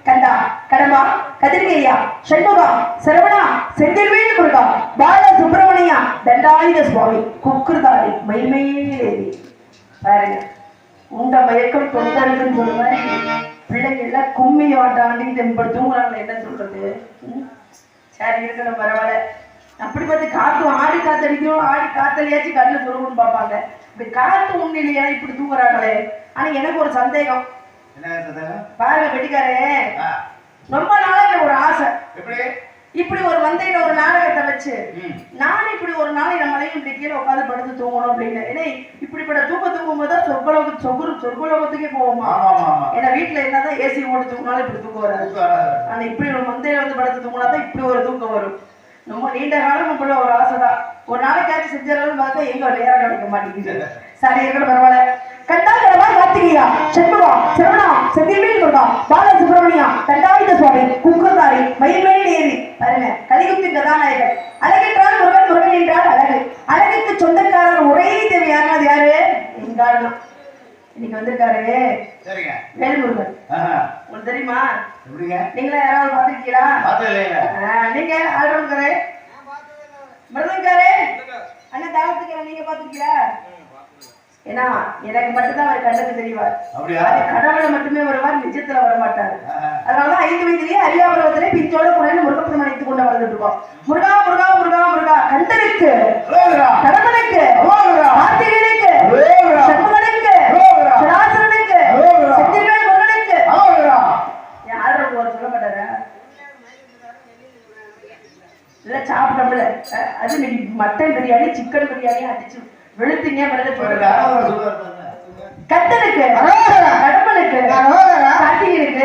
கந்தா கடம்பா கதிர்கேயா சண்முகா சரவணா செந்தில்வேல் முருகா பால சுப்பிரமணியா தண்டாயுத சுவாமி குக்குர்தாரி மயில்மேலேறி பாருங்க உண்ட மயக்கம் தொண்டருக்குன்னு சொல்லுவேன். பிள்ளைங்க எல்லாம் கும்மி ஆட்டாண்டி தென்படு தூங்குறாங்க. என்ன சொல்றது? சரி இருக்கணும் பரவாயில்ல. அப்படி பார்த்து காத்து ஆடி காத்தடிக்கும், ஆடி காத்தடியாச்சு கண்ணு சொல்லுன்னு பார்ப்பாங்க. இப்படி காத்து உண்மையிலையா இப்படி தூங்குறாங்களே. ஆனா எனக்கு ஒரு சந்தேகம். பாருங்க வெடிக்காரே, ரொம்ப நாளா எனக்கு ஒரு ஆசை, இப்படி ஒரு வந்தையில ஒரு நாடகத்தை வச்சு நான் இப்படி ஒரு நாளை நம்மளையும் இப்படி கீழே உட்காந்து படுத்து தூங்கணும் அப்படின்னு. ஏன்னா இப்படிப்பட்ட தூங்கும் போது சொர்க்கலோகத்துக்கே போவோமா? ஏன்னா வீட்டுல என்னதான் ஏசி ஓட்டு தூங்கினாலும் இப்படி தூக்கம் வராது. ஆனா இப்படி ஒரு மந்தையில வந்து படுத்து தூங்கினாதான் இப்படி ஒரு தூக்கம் வரும். ரொம்ப நீண்ட காலம் நம்மள ஒரு ஆசைதான். ஒரு நாளைக்காச்சும் செஞ்சாலும் பார்த்தா எங்க நேரம் கிடைக்க மாட்டேங்குது. சரி இருக்கணும் பரவாயில்ல. கண்டாகரவா கார்த்திகேயா சண்முகா சரவணா செந்தில்வேல் முருகா பால சுப்பிரமணியா தண்டாயுத சுவாமி குக்குர்தாரி மயில்மேலேறி பாருங்க கலியுகத்தின் கதாநாயகர். அழகென்றால் முருகன், முருகன் என்றால் அழகு. அழகுக்கு சொந்தக்காரர் ஒரே தேவை யாருன்னா அது யாரு? எங்காலும் இன்னைக்கு வந்திருக்காரு வேல்முருகன். உங்களுக்கு தெரியுமா? நீங்களா யாராவது பாத்துருக்கீங்களா? நீங்க ஆளுக்காரு மிருதங்காரு அண்ணன் தாவத்துக்கிற நீங்க பாத்துருக்கீங்களா? ஏன்னா எனக்கு மட்டும்தான் அவர் கண்ணுக்கு தெரிவார். கடவுளை மட்டுமே வருவார், நிஜத்துல வர மாட்டார். அதனாலதான் 5 வயதிலேயே அரியாபுரத்திலே பிச்சோட குறைந்து முருகப்பெருமான் அழைத்துக் கொண்டு வந்துட்டு இருக்கோம். முருகா முருகா முருகா முருகா கந்தனுக்கு, கடம்பனுக்கு, கார்த்திகேயனுக்கு, சண்முகனுக்கு, சராசரனுக்கு, செந்தில்வேல் முருகனுக்கு யாரும் ஒரு சொல்ல மாட்டாரா? இல்ல சாப்பிட்டோம்ல, அது மட்டன் பிரியாணி சிக்கன் பிரியாணி அடிச்சு வெளுத்தீங்க. கத்தனுக்கு, கடம்பனுக்கு, கார்த்திகேயனுக்கு,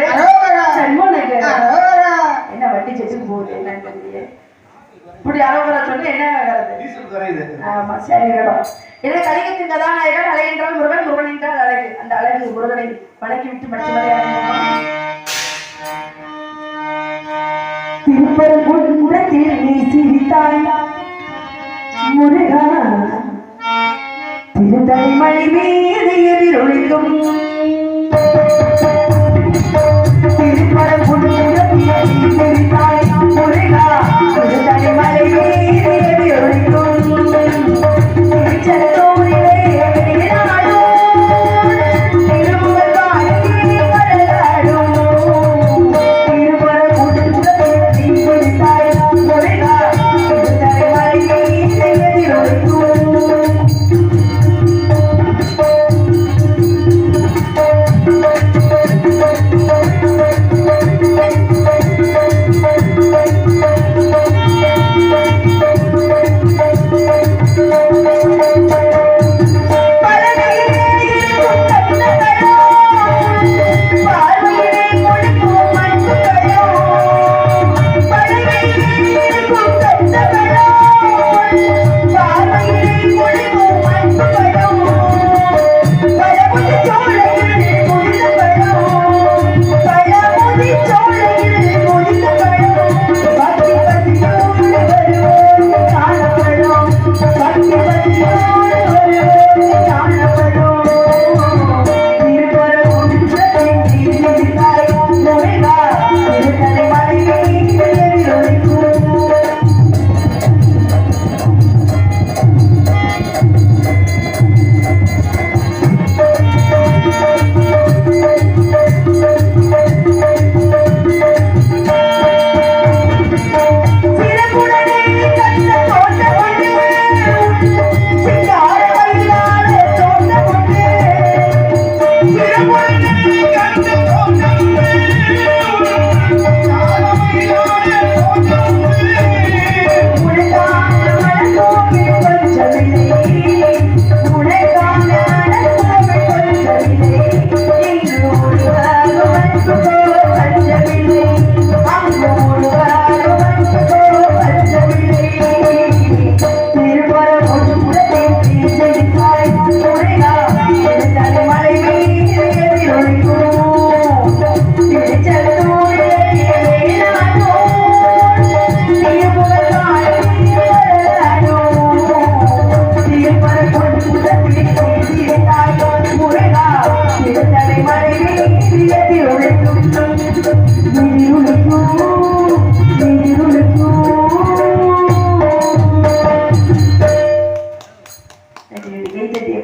சண்முகனுக்கு என்ன வட்டி செட்டு போகுது என்னன்னு தெரியல. இப்படி அரோகரா சொல்லி என்ன ஆகிறது? ஆமா சரி இடம். இதை கலியுகத்தின் கதாநாயகன். அழகு என்றால் முருகன், முருகன் என்றால் அழகு. அந்த அழகு முருகனை வணக்கி விட்டு மற்றவரை திருப்பரங்குன்றத்தில் நீ சிரித்தாய் முருகா, திருத்தணிமலை மீது எதிரொலிக்கும் திருப்பரங்குன்றத்தில் நீ சிரித்தாய் முருகா, திருத்தணிமலை மீது எதிரொலிக்கும் திருச்செந்தூரிலே திருமுகத்தாய்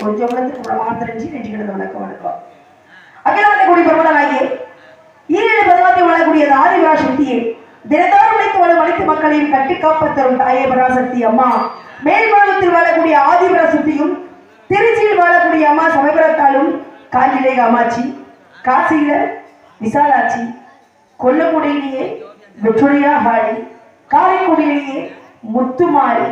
கொஞ்சம் வணக்கம் வணக்கம். அகிலாண்ட கூடி பருவனாகிய ஈரேழு பதினாத்தி வாழக்கூடிய ஆதிவரா சக்தியே, தினத்தார் உழைத்து வாழும் அனைத்து மக்களையும் கட்டி காப்பத்தரும் தாயே பராசக்தி அம்மா, மேல்மருவத்தில் வாழக்கூடிய ஆதிவரா சக்தியும், திருச்சியில் வாழக்கூடிய அம்மா சமயபுரத்தாலும், காஞ்சிலே காமாட்சி, காசியில விசாலாட்சி, கொல்லக்குடியிலேயே வெற்றுடையா ஹாடி, காரைக்குடியிலேயே முத்துமாரி,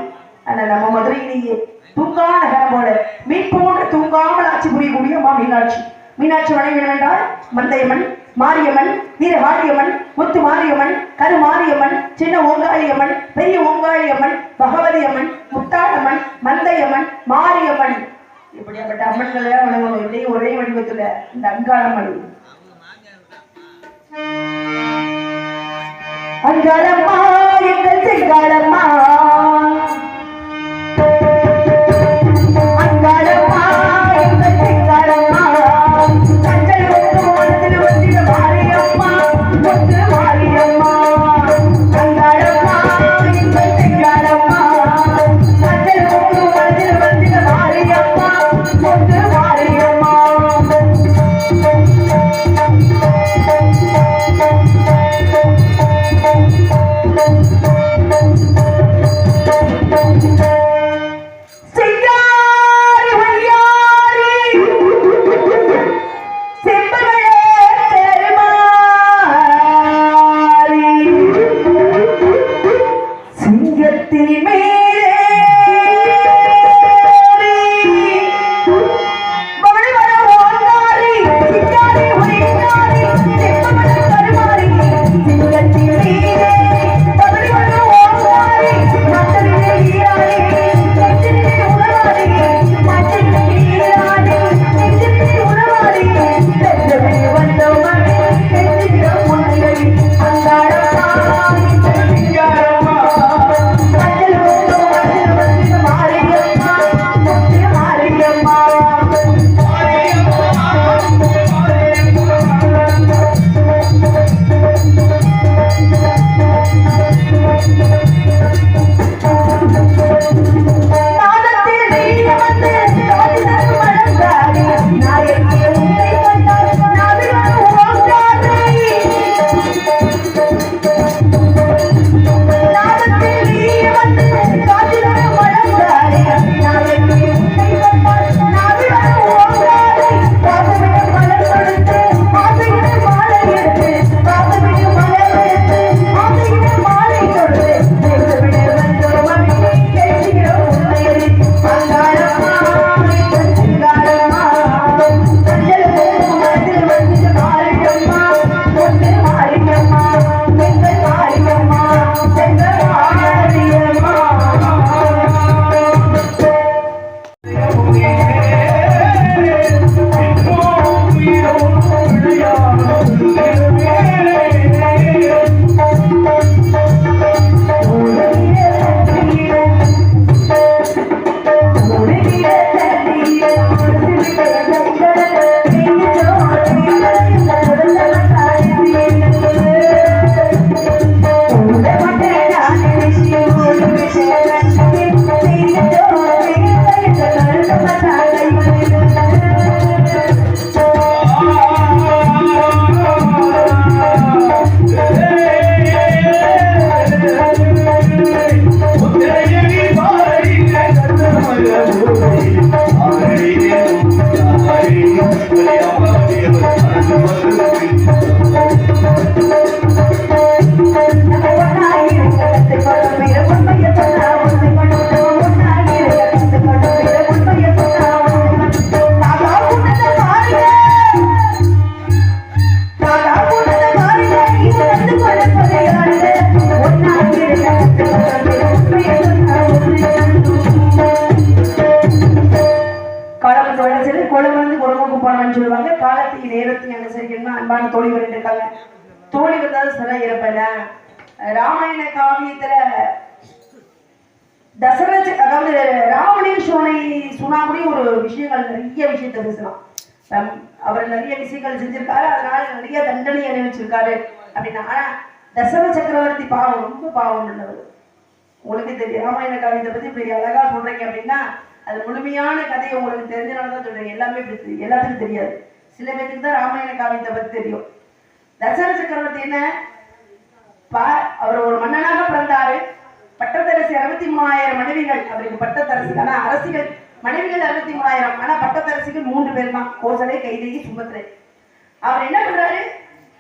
ஆனால் நம்ம மதுரையிலேயே தூங்கா நகரம் போல மீன் போன்று தூங்காமல் ஆட்சி புரியக்கூடிய அம்மா மீனாட்சி. மீனாட்சி வணங்கின என்றால் மந்தையம்மன், மாரியம்மன், வீரவாடியம்மன், முத்து மாரியம்மன், கரு மாரியம்மன், சின்ன ஓங்காளியம்மன், பெரிய ஓங்காளியம்மன், பகவதி அம்மன், முத்தாளம்மன், மந்தையம்மன், மாரியம்மன், இப்படியாப்பட்ட அம்மன்கள் எல்லாம் வணங்கணும். இல்லையே ஒரே வடிவத்துல இந்த அங்காளம்மன். அங்காளம்மா எங்கள் செங்காளம்மா, சொல்லுவாங்க. காலத்தையும் நேரத்தையும் அனுசரிக்கணும்னா அன்பான தோழி வந்துட்டு இருக்காங்க. தோழி வந்தாலும் சில இருப்பேன். ராமாயண காவியத்துல தசரத, அதாவது ராவணேஸ்வரனை சொன்னா கூட ஒரு விஷயங்கள் நிறைய விஷயத்த பேசலாம். அவர் நிறைய விஷயங்கள் செஞ்சிருக்காரு, அதனால நிறைய தண்டனை அனுபவிச்சிருக்காரு அப்படின்னா. ஆனா தசரத சக்கரவர்த்தி பாவம், ரொம்ப பாவம் உள்ளவர். உங்களுக்கு தெரியும் ராமாயண காவியத்தை பத்தி இப்படி அழகா சொல்றீங்க அப்படின்னா அது முழுமையான கதையை உங்களுக்கு தெரிஞ்சனாலதான் சொல்றீங்க. எல்லாமே எல்லாத்துக்கும் தெரியாது, சில பேருக்கு தான் ராமாயண காவியத்தை பத்தி தெரியும். தசரத சக்கரவர்த்தி என்ன, அவர் ஒரு மன்னனாக பிறந்தாரு. பட்டத்தரசி 63,000 மனைவிகள் அவருக்கு பட்டத்தரசி. ஆனா அரசிகள் மனைவிகள் 63,000, ஆனா பட்டத்தரசிகள் 3 பேர் தான், கோசலை, கைதேயி, சுபத்திரை. அவர் என்ன பண்றாரு,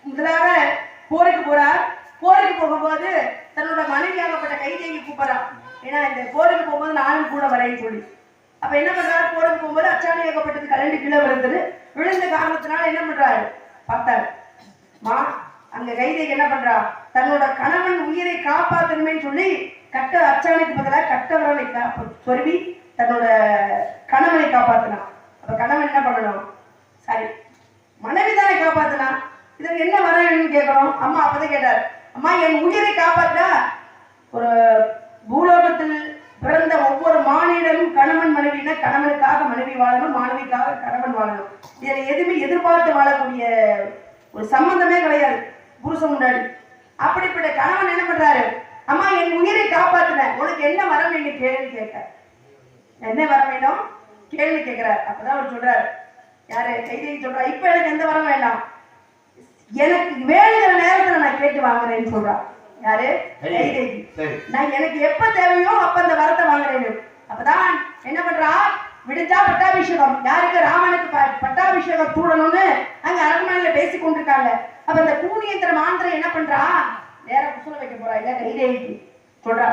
முதலாக போருக்கு போறார். போருக்கு போகும்போது தன்னோட மனைவியாகப்பட்ட கைதேயி கூப்பிடறார். ஏன்னா இந்த போருக்கு போகும்போது நானும் கூட வரேன்னு சொல்லி. அப்ப என்ன பண்றாரு, போருக்கு போகும்போது அச்சாணியாகப்பட்டது கலண்டு கீழே விழுந்தது. விழுந்த காரணத்தினால என்ன பண்றாரு, பார்த்தாரு அங்க கைதேயி என்ன பண்றா, தன்னோட கணவன் உயிரை காப்பாற்றணுமேன்னு சொல்லி அச்சாணிக்கு பதிலாக கட்டவரனை சொருவி தன்னோட கணவனை காப்பாத்தினான். அப்ப கணவன் என்ன பண்ணணும், சாரி மனைவி தானே காப்பாத்தினா, இதற்கு என்ன வரணும்னு கேட்கணும். அம்மா அப்பதான் கேட்டார், அம்மா என் உயிரை காப்பாற்றா, ஒரு பூலோகத்தில் பிறந்த ஒவ்வொரு மாநிலமும் கணவன் மனைவினா கணவனுக்காக மனைவி வாழணும், மாணவிக்காக கணவன் வாழணும். இதில் எதுவுமே எதிர்பார்த்து வாழக்கூடிய ஒரு சம்பந்தமே கிடையாது புருஷன் முன்னாடி. அப்படிப்பட்ட கணவன் என்ன பண்றாரு, அம்மா என் உயிரை காப்பாத்தின, உனக்கு என்ன வர வேண்டும் கேள்வி கேட்க, என்ன வர வேண்டும் கேள்வி கேட்கிறார். அப்பதான் அவர் சொல்றாரு, யாரு கைதேயி சொல்றா, இப்ப எனக்கு எந்த வரம் வேண்டாம், எனக்கு வேணுங்கிற நேரத்துல நான் கேட்டு வாங்குறேன்னு சொல்றா. யாரு, கைதேயி. நான் எனக்கு எப்ப தேவையோ அப்ப அந்த வரத்தை வாங்குறேன். அப்பதான் என்ன பண்றா, விடுஞ்சா பட்டாபிஷேகம், யாருக்கு, ராமனுக்கு பட்டாபிஷேகம் சூடணும்னு அங்க அரண்மனையில பேசி கொண்டிருக்காங்க. அப்ப அந்த கூனியந்திர மாந்திரம் என்ன பண்றா, நேர குசுல வைக்க போறா. இல்ல கைதேயிக்கு சொல்றா,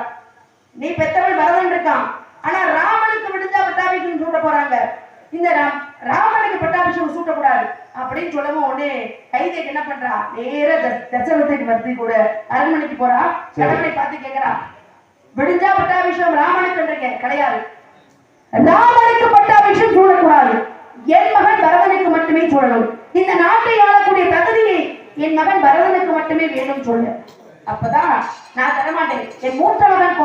நீ பெத்தவள் பரதன் இருக்கான், ஆனா ராமனுக்கு விடுஞ்சா பட்டாபிஷேகம் சூட்ட போறாங்க, இந்த ராமனுக்கு பட்டாபிஷேகம் சூட்டக்கூடாது அப்படின்னு சொல்லவும் உடனே கைதேயி என்ன பண்றா, நேர தசரதத்துக்கு மத்தி கூட அரண்மனைக்கு போறா. கணவனை பார்த்து கேட்கிறா, விடுஞ்சா பட்டாபிஷேகம் ராமனுக்கு கிடையாது, ராமனுக்கு பட்டாபிஷேகம் சூடக்கூடாது, என் மகன் பரதனுக்கு மட்டுமே சூழணும், இந்த நாட்டை ஆளக்கூடிய தகுதியை என் மகன் பரதனுக்கு மட்டுமே வேணும் சொல்லு. அப்பதான் நான் தரமாட்டேன், என் மூத்த மகன்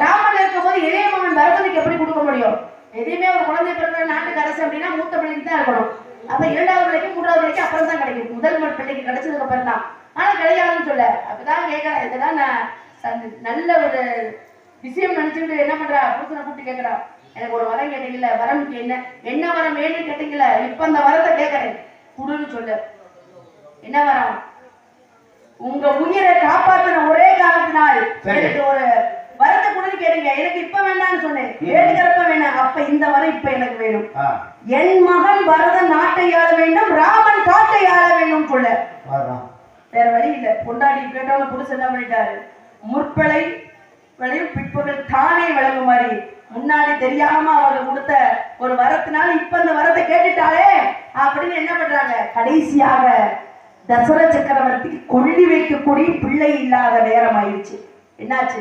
ராமன் இருக்கும் போது இளைய மகன் பரதனுக்கு எப்படி கொடுக்க முடியும், எதையுமே ஒரு குழந்தை பிறந்த நாட்டுக்கு அரசு அப்படின்னா மூத்த பிள்ளைக்கு தான் இருக்கணும். அப்ப 2வது பிள்ளைக்கு 3வது பிள்ளைக்கு அப்புறம் தான் கிடைக்கும், முதல் பிள்ளைக்கு கிடைச்சதுக்கு அப்புறம் தான். ஆனா கிடையாதுன்னு சொல்ல. அப்பதான் கேட்கறேன், இதெல்லாம் நான் நல்ல ஒரு விஷயம் நினைச்சுட்டு என்ன பண்றா, புருஷனை கூப்பிட்டு கேட்கறா, எனக்கு ஒரு வரம் கேட்டீங்கல்ல, வரம் என்ன வரம் வேணும்னு கேட்டீங்கல்ல, இப்ப அந்த வரத்தை கேட்கறேன் குடுன்னு சொல்லு. என்ன வரம், உங்க உயிரை காப்பாற்றின ஒரே காரணத்தினால் எனக்கு ஒரு வரத்தை கொடுத்து கேளுங்க, எனக்கு இப்ப வேண்டாம்னு சொன்னேன், வேணுங்கிறப்ப வேணாம், அப்ப இந்த வரம் இப்ப எனக்கு வேணும், என் மகன் பரதன் நாட்டை ஆள வேண்டும், ராமன் காட்டை ஆள வேண்டும் சொல்ல. வேற வழி இல்ல, பொண்டாடி கேட்டவங்க புதுசு என்ன பண்ணிட்டாரு, முற்பலை விளையும் பிற்பகல் தானே விளங்கும் மாதிரி முன்னாடி தெரியாம அவர்கள் கொடுத்த ஒரு வரத்தினால இப்ப அந்த வரத்தை கேட்டுட்டாலே அப்படின்னு என்ன பண்றாங்க, கடைசியாக தசரத சக்கரவர்த்திக்கு கொள்ளி வைக்கக்கூடிய பிள்ளை இல்லாத நேரம் ஆயிடுச்சு. என்னாச்சு,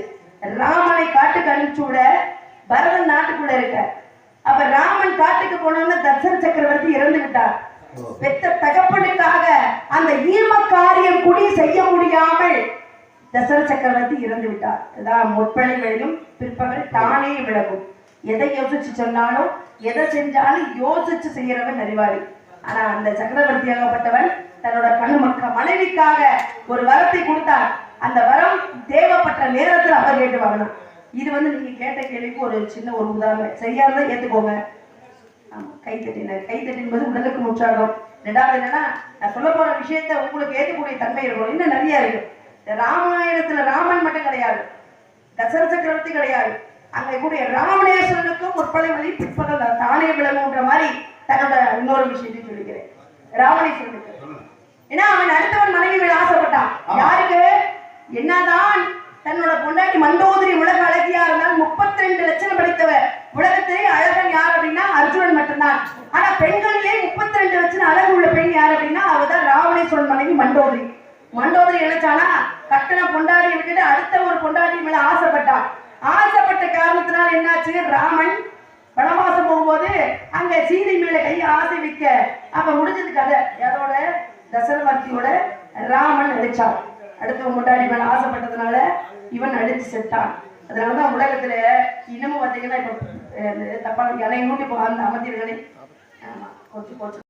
ராமனை காட்டுக்கு அனுப்பிச்சு விட பரதன் நாட்டுக்குள்ள இருக்க. அப்ப ராமன் காட்டுக்கு போனோம்னா தசரத சக்கரவர்த்தி இறந்து விட்டார். பெத்த தகப்பனுக்காக அந்த ஈம காரியம் கூடி செய்ய முடியாமல் தசரத சக்கரவர்த்தி இறந்து விட்டார். அதான் முற்பனை விளையும் பிற்பகல் தானே விளங்கும். எதை யோசிச்சு சொன்னாலும் எதை செஞ்சாலும் யோசிச்சு செய்யறவன் அறிவாளி. ஆனா அந்த சக்கரவர்த்தியாகப்பட்டவன் தன்னோட மனைவிக்காக ஒரு வரத்தை கொடுத்தார். அந்த வரம் தேவைப்பட்ட நேரத்தில் அவர் கேட்டு வாங்கணும். இது நீங்க கேட்ட கேள்விக்கு ஒரு சின்ன ஒரு உதாரணம். சரியா இருந்தா ஏத்துக்கோங்க. கைத்தட்டின் உடலுக்கு உற்சாகம். 2வது என்னன்னா, நான் சொல்ல போற விஷயத்த உங்களுக்கு ஏற்கக்கூடிய தன்மை இருக்கணும். இன்னும் நிறைய இருக்கு. ராமாயணத்துல ராமன் மட்டும் கிடையாது, தசரத சக்கரவர்த்தி கிடையாது, அங்க கூடிய ராமணேஸ்வரனுக்கும் முற்பலை வழி பிற்பகல் தானே விளங்குன்ற மாதிரி தன்னோட இன்னொரு விஷயத்தையும் சொல்லிக்கிறேன். ராமணேஸ்வரனுக்கு ஏன்னா அவன் அடுத்தவன் மனைவி மேல ஆசைப்பட்டான். யாருக்கு, என்னதான் தன்னோட பொண்டாட்டி மண்டோதரி உலக அழகியா இருந்தால் 32 லட்சம் படைத்தவர். உலகத்திலே அழகன் யார் அப்படின்னா அர்ஜுனன் மட்டும்தான். ஆனா பெண்களிலே 32 லட்சம் அழகு உள்ள பெண் யார் அப்படின்னா அவதான் ராவணேஸ்வரன் மனைவி மண்டோதரி. மண்டோதரி நினைச்சானா கட்டண பொண்டாட்டியை விட்டுட்டு அடுத்த ஒரு பொண்டாட்டி மேல ஆசைப்பட்டான். ஆசைப்பட்ட காரணத்தினால் என்னாச்சு, ராமன் வனவாசம் போகும்போது அங்க சீதை மேல கையை ஆசை வைக்க அப்ப முடிஞ்சது கதை. அதோட தசரவர்த்தியோட ராமன் அடிச்சான். அடுத்த பொண்டாட்டி மேல ஆசைப்பட்டதுனால இவன் அடிச்சு செத்தான். அதனாலதான் உலகத்துல இன்னமும் பாத்தீங்கன்னா இப்ப தப்பா இலையை மூட்டி அந்த அமர்த்தியர்களே கொஞ்சம்